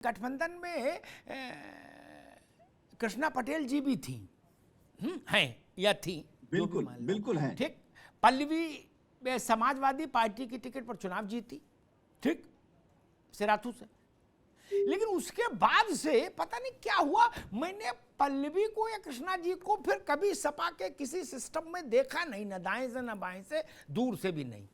गठबंधन में कृष्णा पटेल जी भी थी, हैं या थी, बिल्कुल बिल्कुल है। ठीक। पल्लवी समाजवादी पार्टी की टिकट पर चुनाव जीती, ठीक, सिराथू से। लेकिन उसके बाद से पता नहीं क्या हुआ, मैंने पल्लवी को या कृष्णा जी को फिर कभी सपा के किसी सिस्टम में देखा नहीं, न दाएं से न बाएं से, दूर से भी नहीं।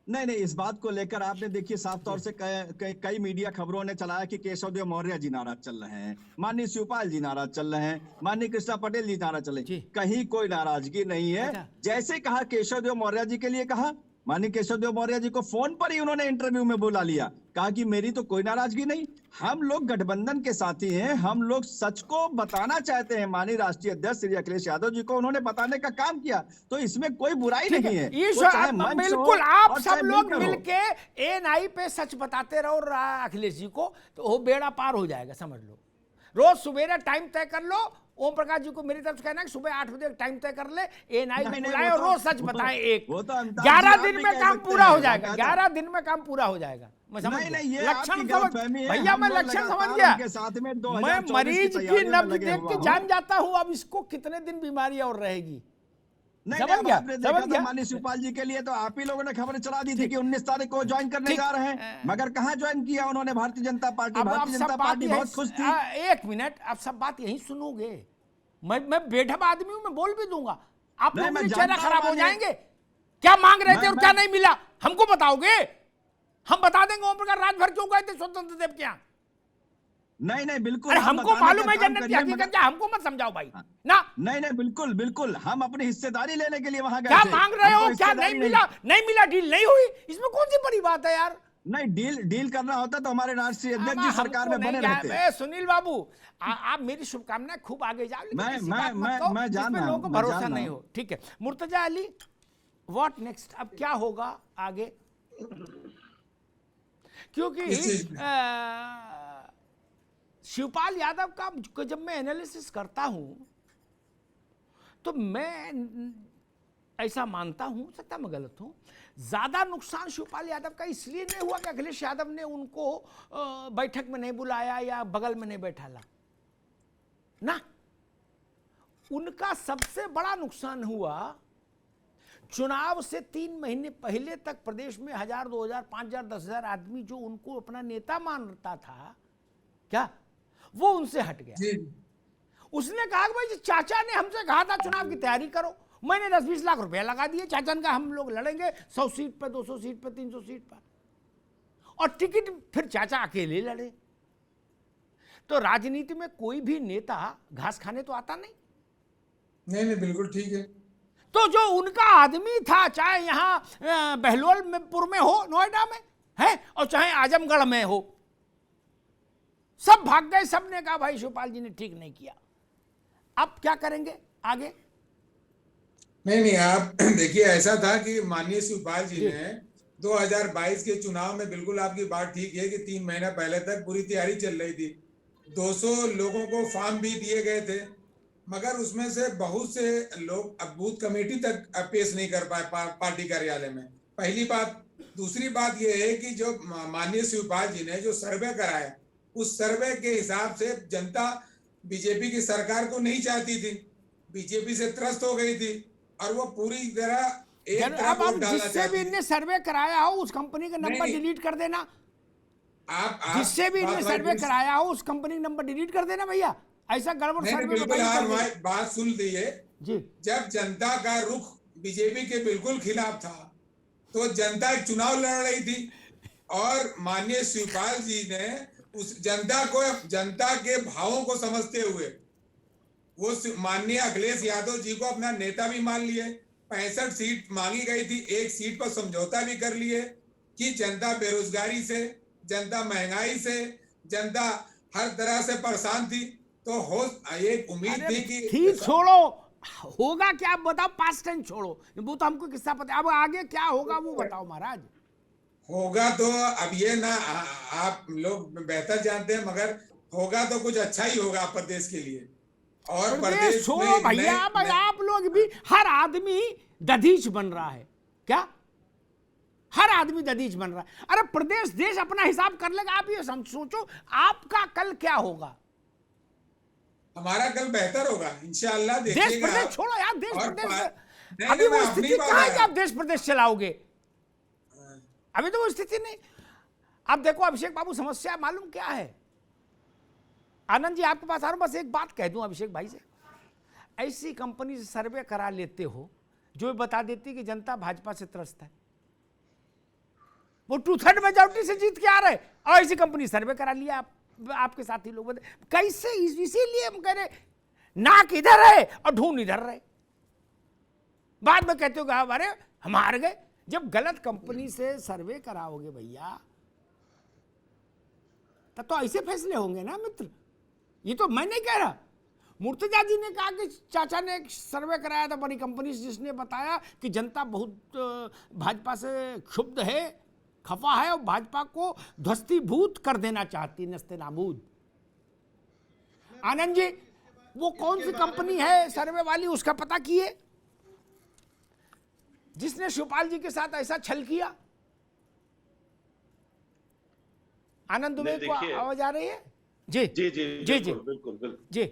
नहीं, इस बात को लेकर आपने देखिए साफ तौर से कई मीडिया खबरों ने चलाया कि केशव देव मौर्य जी नाराज चल रहे हैं, माननीय शिवपाल जी नाराज चल रहे हैं, माननीय कृष्णा पटेल जी नाराज चल रहे हैं। कहीं कोई नाराजगी नहीं है। जैसे कहा केशव देव मौर्य जी के लिए कहा, माननीय केशव देव मौर्य जी को फोन पर ही उन्होंने इंटरव्यू में बुला लिया, कहा कि मेरी तो कोई नाराजगी नहीं, हम लोग गठबंधन के साथी हैं, हम लोग सच को बताना चाहते हैं। माननीय राष्ट्रीय अध्यक्ष श्री अखिलेश यादव जी को उन्होंने बताने का काम किया, तो इसमें कोई बुराई नहीं है। बिल्कुल, आप सब लोग मिलके एएनआई पे सच बताते रहो अखिलेश जी को, तो वो बेड़ा पार हो जाएगा, समझ लो। रोज सवेरे टाइम तय कर लो, ओम प्रकाश जी को मेरी तरफ से कहना है कि सुबह 8 बजे टाइम तय कर ले, एएनआई बुलाए और रोज सच बताएं। 11 दिन में काम पूरा हो जाएगा, 11 दिन में काम पूरा हो जाएगा। मैं समझ गया लक्षण, समझ भैया, मैं लक्षण समझ गया। मैं मरीज की नब्ज देख के जान जाता हूं अब इसको कितने दिन बीमारी और रहेगी। समझ गया। माननीय शिवपाल जी के लिए तो आप ही लोगों ने खबर चला दी थी कि 19 तारीख को ज्वाइन करने जा रहे हैं, मगर कहां ज्वाइन किया उन्होंने भारतीय जनता पार्टी। भारतीय जनता पार्टी बहुत खुश थी। एक मिनट, आप सब बात यही सुनोगे, मैं बेढब आदमी हूं, मैं बोल भी दूंगा, आप लोग मेरे चेहरा खराब हो जाएंगे। क्या मांग रहे थे और क्या नहीं मिला हमको बताओगे, हम बता देंगे। ओम प्रकाश राजभर क्यों गए थे स्वतंत्र देव के यहाँ? नहीं बिल्कुल, हमको मालूम है जन्नत की हकीकत क्या, हमको मत समझाओ भाई ना। नहीं बिल्कुल, हम अपनी हिस्सेदारी लेने के लिए वहां गए। क्या मांग रहे हो, क्या नहीं मिला, डील नहीं हुई, इसमें कौन सी बड़ी बात है यार? नहीं, डील करना होता तो हमारे राष्ट्रीय अध्यक्ष जी सरकार में बने रहते। सुनील बाबू, आप मेरी शुभकामनाएं, खूब आगे जाओ, मैं जान रहा हूं, लोगों को भरोसा नहीं हो, ठीक है। मुर्तजा अली, व्हाट नेक्स्ट, अब क्या होगा आगे? क्योंकि शिवपाल यादव का जब मैं एनालिसिस करता हूं तो मैं ऐसा मानता हूं, सकता मैं गलत हूं, ज्यादा नुकसान शिवपाल यादव का इसलिए नहीं हुआ कि अखिलेश यादव ने उनको बैठक में नहीं बुलाया या बगल में नहीं बैठाला ना। उनका सबसे बड़ा नुकसान हुआ चुनाव से 3 महीने पहले तक प्रदेश में 1000, 2000, 5000, 10,000 आदमी जो उनको अपना नेता मानता था, क्या वो उनसे हट गया। उसने कहा कि भाई चाचा ने हमसे कहा था चुनाव की तैयारी करो, मैंने 10-20 लाख रुपया लगा दिए, चाचा ने कहा हम लोग लड़ेंगे 100 सीट पर, 200 सीट पर, 300 सीट पर, और टिकट फिर चाचा अकेले लड़े। तो राजनीति में कोई भी नेता घास खाने तो आता नहीं, बिल्कुल ठीक है। तो जो उनका आदमी था, चाहे यहां बहलोलपुर में हो, नोएडा में है, और चाहे आजमगढ़ में हो, सब भाग गए। सबने कहा भाई शिवपाल जी ने ठीक नहीं किया, अब क्या करेंगे आगे? नहीं, आप देखिए, ऐसा था कि माननीय शिवपाल जी ने 2022 के चुनाव में, बिल्कुल आपकी बात ठीक है कि 3 महीना पहले तक पूरी तैयारी चल रही थी, 200 लोगों को फॉर्म भी दिए गए थे, मगर उसमें से बहुत से लोग अब बूथ कमेटी तक पेश नहीं कर पाए पार्टी कार्यालय में। पहली बात। दूसरी बात यह है कि जो माननीय शिवपाल जी ने जो सर्वे कराया, उस सर्वे के हिसाब से जनता बीजेपी की सरकार को नहीं चाहती थी, बीजेपी से त्रस्त हो गई थी, और वो पूरी तरह जिससे भी इनने सर्वे कराया हो उस कंपनी का नंबर डिलीट कर देना। जिससे भी इनने सर्वे कराया हो उस कंपनी का नंबर डिलीट कर देना भैया, ऐसा गड़बड़ सर्वे में बात सुन ली है जी। जब जनता का रुख बीजेपी के बिल्कुल खिलाफ था, तो जनता एक चुनाव लड़ रही थी, और माननीय शिवपाल जी ने उस जनता के भावों को समझते हुए वो माननीय अखिलेश यादव जी को अपना नेता भी मान लिए। 65 सीट मांगी गई थी, 1 सीट पर समझौता भी कर लिए कि जनता बेरोजगारी से, जनता महंगाई से, जनता हर तरह से परेशान थी, तो हो एक उम्मीद थी कि ठीक, छोड़ो होगा क्या आप बताओ, पास्ट टाइम छोड़ो, वो तो हमको किस्सा पता है, अब आगे क्या होगा वो बताओ महाराज। होगा तो अब ये ना आप लोग बेहतर जानते हैं, मगर होगा तो कुछ अच्छा ही होगा प्रदेश के लिए। और प्रदेश छोड़ो भैया, आप लोग भी, हर आदमी दधीच बन रहा है क्या? हर आदमी ददीज बन रहा है। अरे प्रदेश देश अपना हिसाब कर लेगा। आप ये सोचो आपका कल क्या होगा। हमारा कल बेहतर होगा इंशाअल्लाह, देश देखिएगा प्रदेश आप। छोड़ो यार, देश और प्रदेश नहीं, अभी मैं वो अपनी स्थिति बात कहाँ है है। कि आप देश प्रदेश चलाओगे। अभी तो वो स्थिति नहीं। आप देखो अभिषेक बाबू, समस्या मालूम क्या है। आनंद जी आपके पास आ रहा हूं, बस एक बात कह दूं अभिषेक भाई से। ऐसी कंपनी से सर्वे करा लेते हो जो बता देती कि जनता भाजपा से त्रस्त है, वो 2/3 मेजॉरिटी से जीत के आ रहे, और ऐसी कंपनी सर्वे करा लिया आपके साथी लोग बता कैसे। इसीलिए हम कह रहे नाक इधर है और ढूंढ इधर रहे। बाद में कहते हो कि अरे हम हार गए। जब गलत कंपनी से सर्वे कराओगे भैया तब तो ऐसे फैसले होंगे ना मित्र। ये तो मैं नहीं कह रहा, मुर्तजा जी ने कहा कि चाचा ने एक सर्वे कराया था बड़ी कंपनी से, जिसने बताया कि जनता बहुत भाजपा से क्षुब्ध है, खफा है और भाजपा को ध्वस्तीभूत कर देना चाहती, नस्ते नाबूद। आनंद जी वो कौन सी कंपनी है सर्वे वाली, उसका पता किए जिसने शिवपाल जी के साथ ऐसा छल किया। आनंद दुबे को आवाज आ रही है? जी जी जी जी जी बिल्कुल बिल्कुल जी।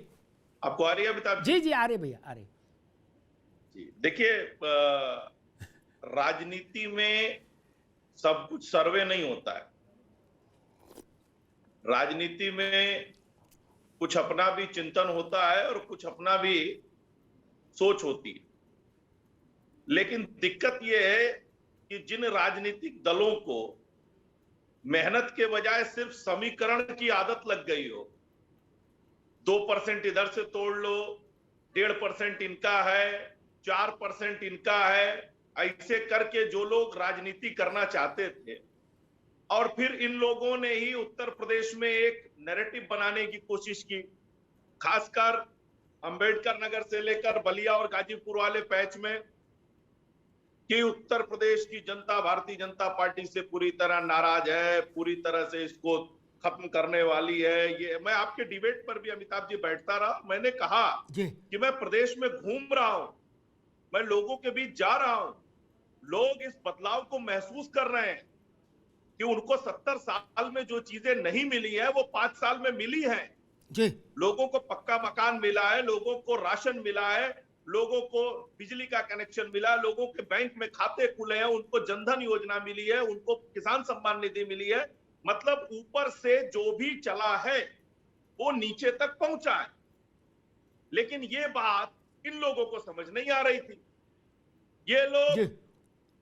आपको आ रही है अमिताभ जी जी आ रहे भैया, आ रहे जी। देखिए राजनीति में सब कुछ सर्वे नहीं होता है। राजनीति में कुछ अपना भी चिंतन होता है और कुछ अपना भी सोच होती है। लेकिन दिक्कत यह है कि जिन राजनीतिक दलों को मेहनत के बजाय सिर्फ समीकरण की आदत लग गई हो, 2% इधर से तोड़ लो, 1.5% इनका है, 4% इनका है, ऐसे करके जो लोग राजनीति करना चाहते थे, और फिर इन लोगों ने ही उत्तर प्रदेश में एक नैरेटिव बनाने की कोशिश की, खासकर अंबेडकर नगर से लेकर बलिया और गाजीपुर वाले पैच में, कि उत्तर प्रदेश की जनता भारतीय जनता पार्टी से पूरी तरह नाराज है, पूरी तरह से इसको खत्म करने वाली है। ये मैं आपके डिबेट पर भी अमिताभ जी बैठता रहा, मैंने कहा कि मैं प्रदेश में घूम रहा हूं, मैं लोगों के बीच जा रहा हूं, लोग इस बदलाव को महसूस कर रहे हैं कि उनको 70 साल में जो चीजें नहीं मिली है वो 5 साल में मिली है जी। लोगों को पक्का मकान मिला है, लोगों को राशन मिला है, लोगों को बिजली का कनेक्शन मिला, लोगों के बैंक में खाते खुले हैं, उनको जनधन योजना मिली है, उनको किसान सम्मान निधि मिली है। मतलब ऊपर से जो भी चला है वो नीचे तक पहुंचा है। लेकिन ये बात इन लोगों को समझ नहीं आ रही थी। ये लोग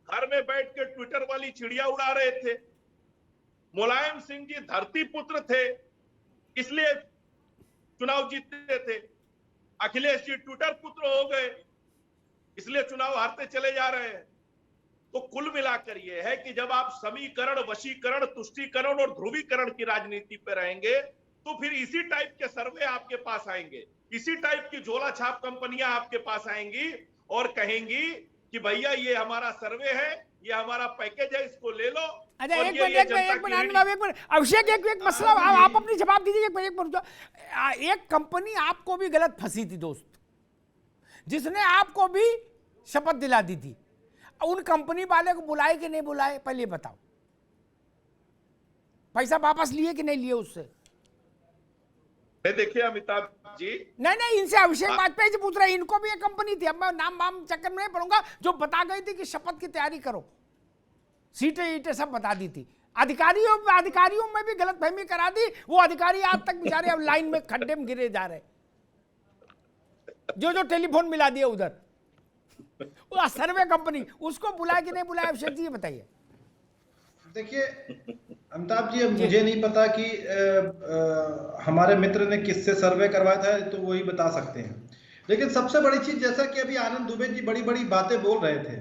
घर में बैठ के ट्विटर वाली चिड़िया उड़ा रहे थे। मुलायम सिंह जी धरती पुत्र थे इसलिए चुनाव जीतते थे, अखिलेश जी ट्विटर पुत्र हो गए इसलिए चुनाव हारते चले जा रहे हैं। तो कुल मिलाकर यह है कि जब आप समीकरण, वशीकरण, तुष्टीकरण और ध्रुवीकरण की राजनीति पे रहेंगे तो फिर इसी टाइप के सर्वे आपके पास आएंगे, इसी टाइप की झोला छाप कंपनियां आपके पास आएंगी और कहेंगी कि भैया ये हमारा सर्वे है, ये हमारा पैकेज है, इसको ले लो। अच्छा एक मिनट अभिषेक, एक मसला आप अपनी जवाब दीजिए। एक कंपनी आपको भी गलत फंसी थी दोस्त, जिसने आपको भी शपथ दिला दी थी, उन कंपनी वाले को बुलाए कि नहीं बुलाए पहले बताओ। पैसा वापस लिए कि नहीं लिए उससे? देखिए अमिताभ जी, नहीं इनसे अभिषेक वाजपेयी जी पूछ रहे हैं, इनको भी एक कंपनी थी, अब मैं नाम वाम चक्कर में नहीं पड़ूंगा, जो बता गई थी कि शपथ की तैयारी करो, सीटें ईटें सब बता दी थी। अधिकारियों में भी गलतफहमी करा दी। वो अधिकारी आज तक बेचारे अब लाइन में खड्डे में गिरे जा रहे, जो टेलीफोन मिला दिया उधर। वो सर्वे कंपनी उसको बुलाया कि नहीं बुलाया, अभिषेक जी बताइए। देखिए अमिताभ जी, मुझे नहीं पता कि हमारे मित्र ने किससे सर्वे करवाया था, तो वही बता सकते हैं। लेकिन सबसे बड़ी चीज, जैसा कि अभी आनंद दुबे जी बड़ी बड़ी बातें बोल रहे थे,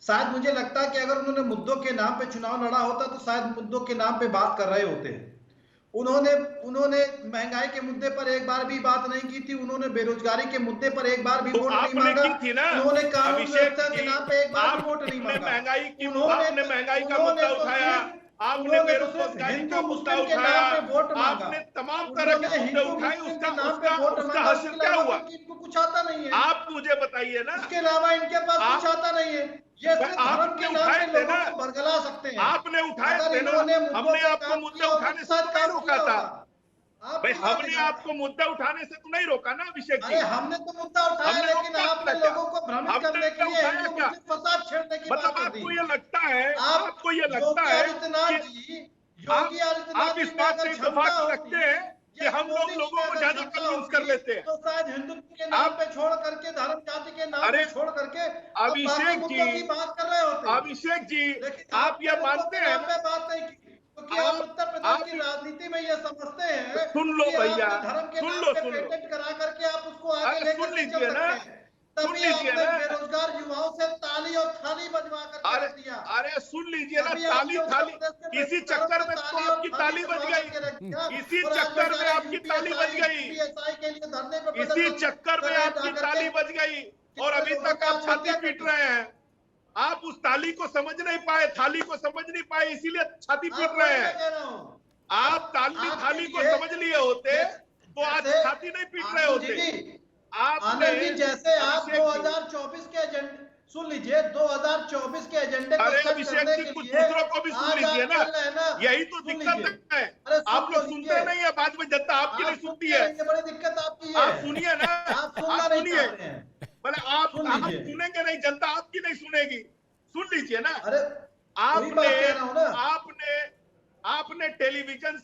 शायद मुझे लगता है कि अगर उन्होंने मुद्दों के नाम पे चुनाव लड़ा होता तो शायद मुद्दों के नाम पे बात कर रहे होते। उन्होंने महंगाई के मुद्दे पर एक बार भी बात नहीं की थी, उन्होंने बेरोजगारी के मुद्दे पर एक बार भी वोट नहीं मांगा, उन्होंने कानून व्यवस्था के नाम पे एक बार भी वोट नहीं मांगा। महंगाई का मुद्दा उठाया, आपने उन्होंने तो सिर्फ बेरोजगारी हिंदू का मुद्दा मुस्लिम के उठाया, नाम पे वोट मांगा। आपने तमाम तरह के उन्होंने मुद्दे हिंदू उठाए, मुस्लिम उसका के नाम पे उसका वोट उसका मांगा, हासिल उसके क्या अलावा हुआ? तो इनको कुछ आता नहीं है। आप मुझे बताइए ना, इसके अलावा इनके पास आप- कुछ आता नहीं है। ये सिर्फ धर्म आपने के नाम उठाए पे थे लोगों ना, को भड़कला सकते हैं। आपने उठाए अगर थे ना, इन्होंने मुद्दों हमने पे आपको काम मुद्दे किया होता उठाने तो से शायद तो नहीं काम रोका किया था होता। भाई, आपको क्या हमने दिखा? आपको मुद्दे उठाने से तो नहीं रोका ना अभिषेक जी। अरे हमने तो मुद्दा उठाया, हमने लेकिन रोका आपने था क्या? लोगों को भ्रमित हमने करने के लिए उठाया हिंदू क्या? मुस्लिम फसाद छेड़ने की बात मतलब कर दी। आपको ये लगता है, आप आपको ये लगता योगी है आदित्यनाथ कि जी, आप योगी आदित्यनाथ इस जी में बात अगर से क्षमता इत्तेफाक होती रखते हैं कि या हम मोदी जी लोगों में को अगर ज्यादा क्षमता कन्विंस कर होती लेते हैं। तो शायद हिंदुत्व के नाम आप पे छोड़ करके, धर्म जाति के नाम अरे पे छोड़ करके अब बाकी अभिषेक मुद्दों की जी, बात कर रहे होते। अभिषेक जी, लेकिन आप आपने ये मुद्दों मानते के हैं नाम ना, पे बात नहीं की, क्योंकि आप उत्तर प्रदेश आप की राजनीति में ये समझते हैं सुन लो कि भैया, आपने धर्म के सुन नाम लो, पे सुन लो, पेटेंट करा करके आप उसको आगे अरे लेकर सुन के चल लीजिए ना, सकते हैं। सुन तभी लीजिए आपने ना, बेरोजगार युवाओं से ताली और थाली बजवा करके अरे रख दिया। अरे सुन लीजिए ना, अभी ताली आपने उत्तर थाली, प्रदेश के इसी बेरोजगारों चक्कर से में तो ताली और आपकी थाली ताली बज बजवा गई, करके रख दिया। इसी और आज चक्कर में बेचारे आपकी ताली बज गई, यूपीएसआई के लिए धरने पे इसी प्रदर्शन चक्कर कर में रहे हैं आपकी जाकर ताली के। बज गई, और कितने अभी लोगों तक की आप छाती आत्महत्या पीट कर दी। रहे हैं। आप उस ताली को समझ नहीं पाए, थाली को समझ नहीं पाए, इसीलिए छाती आप पीट वही रहे मैं हैं। कह रहा हूँ। आप ताली आपके थाली को लिए समझ लिए होते तो आज जैसे छाती नहीं पीट रहे आनंद होते। जी, आपने आनंद जी, जैसे आप अभिषेक जी, 2024 के एजेंडे, सुन लीजिए, 2024 के एजेंडे को अरे सेट अभिषेक करने जी, के कुछ लिए दूसरों को भी सुन आज लीजिए आप ना, चल रहे हैं ना। यही तो सुन दिक्कत लीजिए, है। अरे आप सुन लोग तो सुनते लीजिए। नहीं है, बाद में जनता आपकी आप नहीं सुनती सुनते है। नहीं है, बड़ी दिक्कत आपकी आप है। सुनिए ना, आप सुनना आप नहीं सुनिए, चाहते हैं। बोले सुन आप लीजिए। सुनेंगे नहीं, जनता आपकी नहीं सुनेगी। सुन लीजिए ना, अरे वही बात आपने कह रहा हूँ ना। आपने आपने टेलीविजन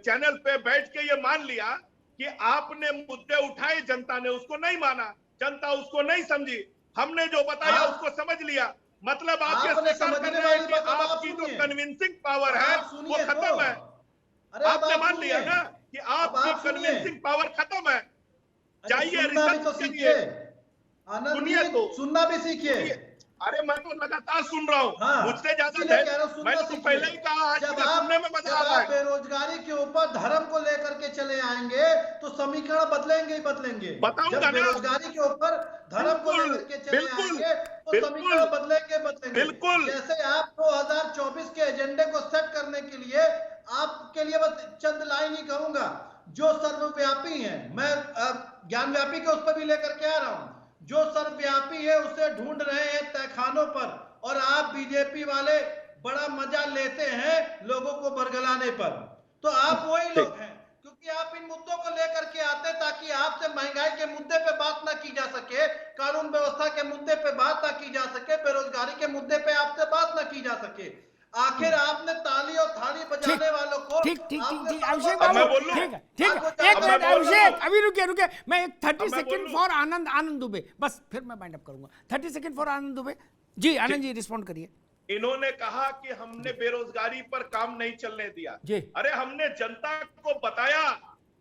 चैनल पे बैठ के ये मान लिया कि आपने मुद्दे उठाए, जनता ने उसको नहीं माना, जनता उसको नहीं समझी, हमने जो बताया उसको समझ लिया। मतलब आप ये आपने स्वीकार कर समझने रहे हैं वाली कि बात, अब आप आपकी जो सुनिए। कन्विंसिंग पावर अब है आप वो सुनिए खत्म तो। है। अरे अब आपने आप मान लिया सुनिए। ना कि अब आपकी आप सुनिए। कन्विंसिंग पावर खत्म है। अरे जाइए सुनना भी रिसर्च तो करिए, सीखिए आनंद सुनिए जी, तो, सुनना भी सीखिए। सुनिए। अरे मैं तो लगातार सुन रहा हूँ, हाँ, मुझसे ज्यादा इसीलिए कह रहा हूँ, सुनना मैंने तो सीखिए। पहले ही कहा, आज जब मुझे सुनने में मजा आ रहा है। बेरोजगारी के ऊपर धर्म को लेकर के चले आएंगे तो समीकरण बदलेंगे ही बदलेंगे। बताऊंगा जब ना, बेरोजगारी के ऊपर धर्म को बिल्कुल, लेकर के चले बिल्कुल, आएंगे तो समीकरण बिल्कुल, बदलेंगे बदलेंगे। बिल्कुल। जैसे आप 2024 के एजेंडे को सेट करने के लिए, आपके लिए बस चंद लाइन ही कहूंगा, जो सर्वव्यापी है, मैं ज्ञानव्यापी के उस पर भी लेकर के आ रहा हूं, जो सर्वव्यापी है उसे ढूंढ रहे हैं तहखानों पर, और आप बीजेपी वाले बड़ा मजा लेते हैं लोगों को बरगलाने पर। तो आप वही लोग हैं, क्योंकि आप इन मुद्दों को लेकर के आते ताकि आपसे महंगाई के मुद्दे पे बात ना की जा सके, कानून व्यवस्था के मुद्दे पे बात ना की जा सके, बेरोजगारी के मुद्दे पे आपसे बात ना की जा सके। आखिर आपने ताली और थाली बजाने वालों को ठीक ठीक ठीक ठीक अभिषेक अब मैं बाबू, बोल लूं? ठीक है, ठीक है, अब एक मैं मिनट बोल अभिषेक, लूं? अभी रुकिए रुकिए, मैं एक 30 अब मैं बोल सेकंड लूं? फॉर आनंद दुबे, बस फिर मैं वाइंड अप करूंगा। 30 second for Anand Dubey ji. Anand ji respond करिए। इन्होंने कहा कि हमने बेरोजगारी पर काम नहीं चलने दिया। जी। अरे हमने जनता को बताया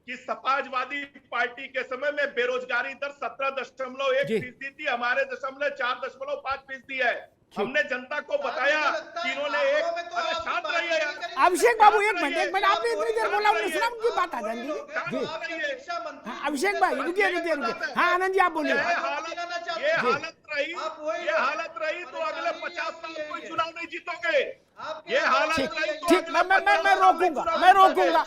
कि समाजवादी पार्टी के समय में बेरोजगारी दर 17.1% थी, हमारे 4.5% है। हमने जनता को बताया कि इन्होंने एक, अरे शांत रहिए यार। अभिषेक बाबू एक मिनट, आपने इतनी देर बोला, उन्हें सुना उनकी बात आ जाएगी जी। हाँ, अभिषेक भाई रुकिए रुकिए रुकिए, हाँ आनंद जी आप बोलिए। ये हालत रही तो अगले 50 साल कोई चुनाव नहीं जीतोगे। ये हालत ठीक रही तो ठीक, अगले मैं 50 साल में रोकूंगा, चुनाव मैं जीतोगे। रोकूंगा।